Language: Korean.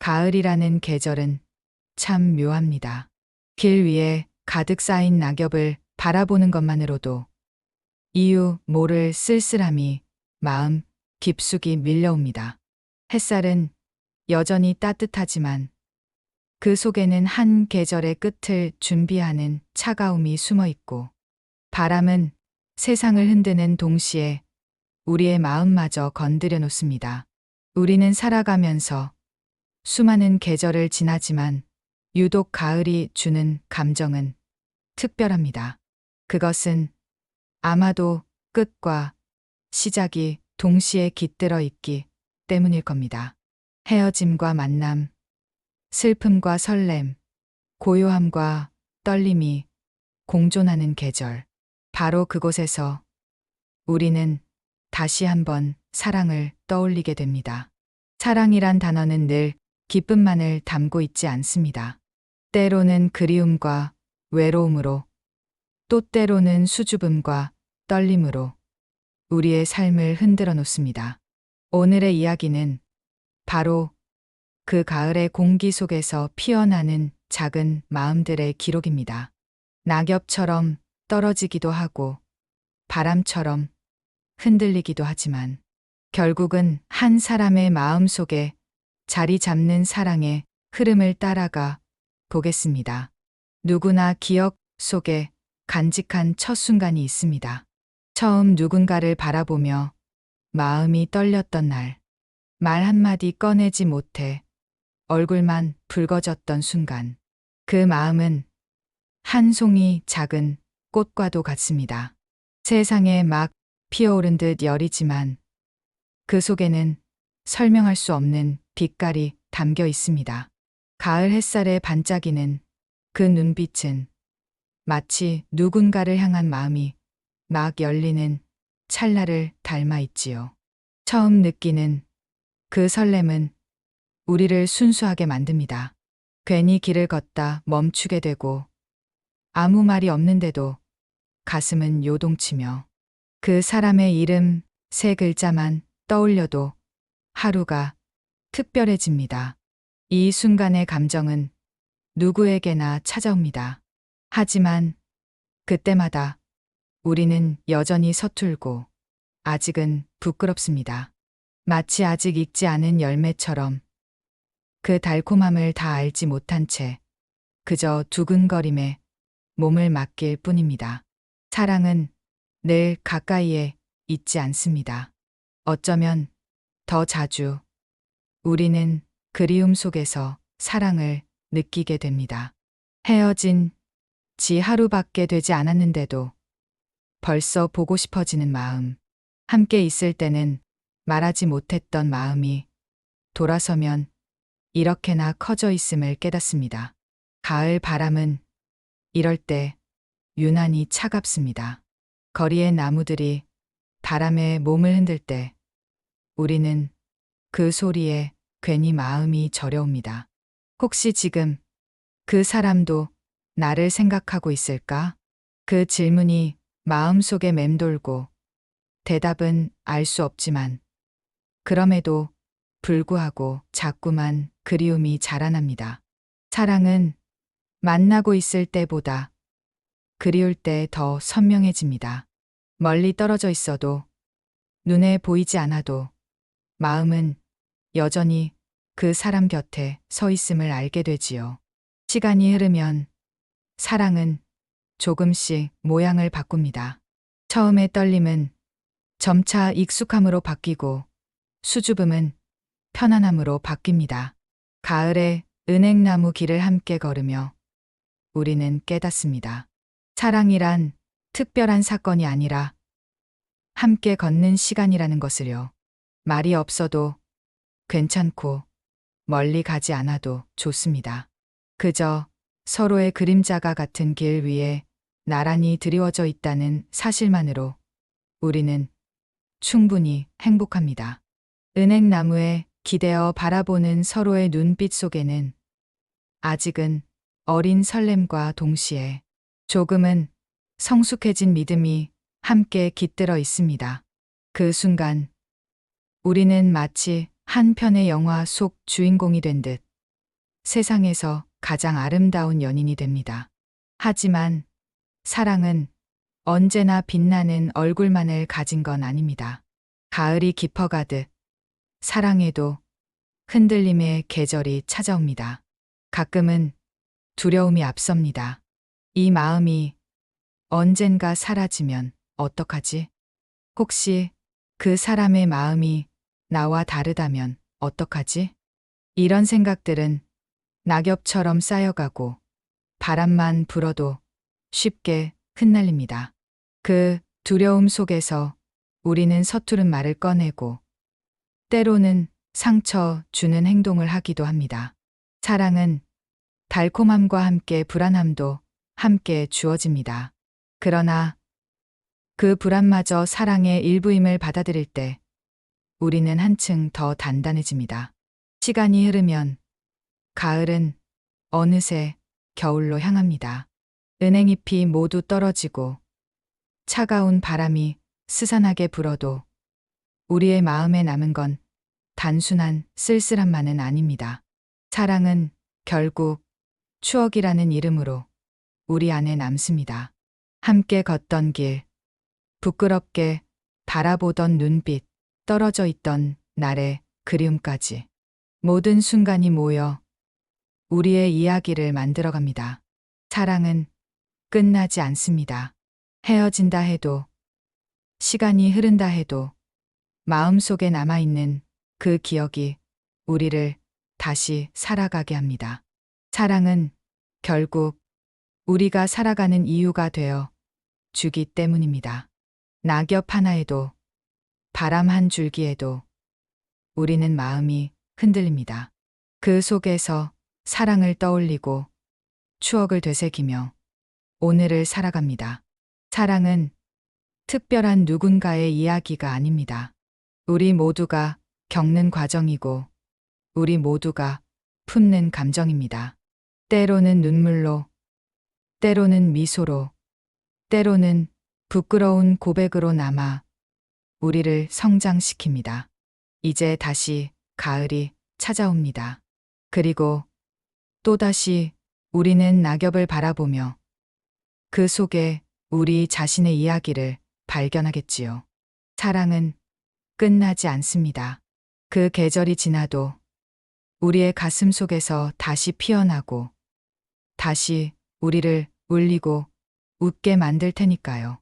가을이라는 계절은 참 묘합니다. 길 위에 가득 쌓인 낙엽을 바라보는 것만으로도 이유 모를 쓸쓸함이 마음 깊숙이 밀려옵니다. 햇살은 여전히 따뜻하지만 그 속에는 한 계절의 끝을 준비하는 차가움이 숨어 있고, 바람은 세상을 흔드는 동시에 우리의 마음마저 건드려 놓습니다. 우리는 살아가면서 수많은 계절을 지나지만 유독 가을이 주는 감정은 특별합니다. 그것은 아마도 끝과 시작이 동시에 깃들어 있기 때문일 겁니다. 헤어짐과 만남, 슬픔과 설렘, 고요함과 떨림이 공존하는 계절. 바로 그곳에서 우리는 다시 한번 사랑을 떠올리게 됩니다. 사랑이란 단어는 늘 기쁨만을 담고 있지 않습니다. 때로는 그리움과 외로움으로, 또 때로는 수줍음과 떨림으로 우리의 삶을 흔들어 놓습니다. 오늘의 이야기는 바로 그 가을의 공기 속에서 피어나는 작은 마음들의 기록입니다. 낙엽처럼 떨어지기도 하고 바람처럼 흔들리기도 하지만 결국은 한 사람의 마음 속에 자리 잡는 사랑의 흐름을 따라가 보겠습니다. 누구나 기억 속에 간직한 첫 순간이 있습니다. 처음 누군가를 바라보며 마음이 떨렸던 날, 말 한마디 꺼내지 못해 얼굴만 붉어졌던 순간, 그 마음은 한 송이 작은 꽃과도 같습니다. 세상에 막 피어오른 듯 여리지만 그 속에는 설명할 수 없는 빛깔이 담겨 있습니다. 가을 햇살에 반짝이는 그 눈빛은 마치 누군가를 향한 마음이 막 열리는 찰나를 닮아 있지요. 처음 느끼는 그 설렘은 우리를 순수하게 만듭니다. 괜히 길을 걷다 멈추게 되고 아무 말이 없는데도 가슴은 요동치며 그 사람의 이름 세 글자만 떠올려도 하루가 특별해집니다. 이 순간의 감정은 누구에게나 찾아옵니다. 하지만 그때마다 우리는 여전히 서툴고 아직은 부끄럽습니다. 마치 아직 익지 않은 열매처럼 그 달콤함을 다 알지 못한 채 그저 두근거림에 몸을 맡길 뿐입니다. 사랑은 늘 가까이에 있지 않습니다. 어쩌면 더 자주 우리는 그리움 속에서 사랑을 느끼게 됩니다. 헤어진 지 하루밖에 되지 않았는데도 벌써 보고 싶어지는 마음, 함께 있을 때는 말하지 못했던 마음이 돌아서면 이렇게나 커져 있음을 깨닫습니다. 가을 바람은 이럴 때 유난히 차갑습니다. 거리의 나무들이 바람에 몸을 흔들 때 우리는 그 소리에 괜히 마음이 저려옵니다. 혹시 지금 그 사람도 나를 생각하고 있을까? 그 질문이 마음속에 맴돌고 대답은 알 수 없지만 그럼에도 불구하고 자꾸만 그리움이 자라납니다. 사랑은 만나고 있을 때보다 그리울 때 더 선명해집니다. 멀리 떨어져 있어도 눈에 보이지 않아도 마음은 여전히 그 사람 곁에 서 있음을 알게 되지요. 시간이 흐르면 사랑은 조금씩 모양을 바꿉니다. 처음의 떨림은 점차 익숙함으로 바뀌고 수줍음은 편안함으로 바뀝니다. 가을에 은행나무 길을 함께 걸으며 우리는 깨닫습니다. 사랑이란 특별한 사건이 아니라 함께 걷는 시간이라는 것을요. 말이 없어도 괜찮고 멀리 가지 않아도 좋습니다. 그저 서로의 그림자가 같은 길 위에 나란히 드리워져 있다는 사실만으로 우리는 충분히 행복합니다. 은행나무에 기대어 바라보는 서로의 눈빛 속에는 아직은 어린 설렘과 동시에 조금은 성숙해진 믿음이 함께 깃들어 있습니다. 그 순간 우리는 마치 한 편의 영화 속 주인공이 된 듯 세상에서 가장 아름다운 연인이 됩니다. 하지만 사랑은 언제나 빛나는 얼굴만을 가진 건 아닙니다. 가을이 깊어가듯 사랑에도 흔들림의 계절이 찾아옵니다. 가끔은 두려움이 앞섭니다. 이 마음이 언젠가 사라지면 어떡하지? 혹시 그 사람의 마음이 나와 다르다면 어떡하지? 이런 생각들은 낙엽처럼 쌓여가고 바람만 불어도 쉽게 흩날립니다. 그 두려움 속에서 우리는 서투른 말을 꺼내고 때로는 상처 주는 행동을 하기도 합니다. 사랑은 달콤함과 함께 불안함도 함께 주어집니다. 그러나 그 불안마저 사랑의 일부임을 받아들일 때 우리는 한층 더 단단해집니다. 시간이 흐르면 가을은 어느새 겨울로 향합니다. 은행잎이 모두 떨어지고 차가운 바람이 스산하게 불어도 우리의 마음에 남은 건 단순한 쓸쓸함만은 아닙니다. 사랑은 결국 추억이라는 이름으로 우리 안에 남습니다. 함께 걷던 길, 부끄럽게 바라보던 눈빛, 떨어져 있던 날의 그리움까지 모든 순간이 모여 우리의 이야기를 만들어갑니다. 사랑은 끝나지 않습니다. 헤어진다 해도, 시간이 흐른다 해도 마음속에 남아있는 그 기억이 우리를 다시 살아가게 합니다. 사랑은 결국 우리가 살아가는 이유가 되어 주기 때문입니다. 낙엽 하나에도, 바람 한 줄기에도 우리는 마음이 흔들립니다. 그 속에서 사랑을 떠올리고 추억을 되새기며 오늘을 살아갑니다. 사랑은 특별한 누군가의 이야기가 아닙니다. 우리 모두가 겪는 과정이고 우리 모두가 품는 감정입니다. 때로는 눈물로, 때로는 미소로, 때로는 부끄러운 고백으로 남아 우리를 성장시킵니다. 이제 다시 가을이 찾아옵니다. 그리고 또다시 우리는 낙엽을 바라보며 그 속에 우리 자신의 이야기를 발견하겠지요. 사랑은 끝나지 않습니다. 그 계절이 지나도 우리의 가슴 속에서 다시 피어나고 다시 우리를 울리고 웃게 만들 테니까요.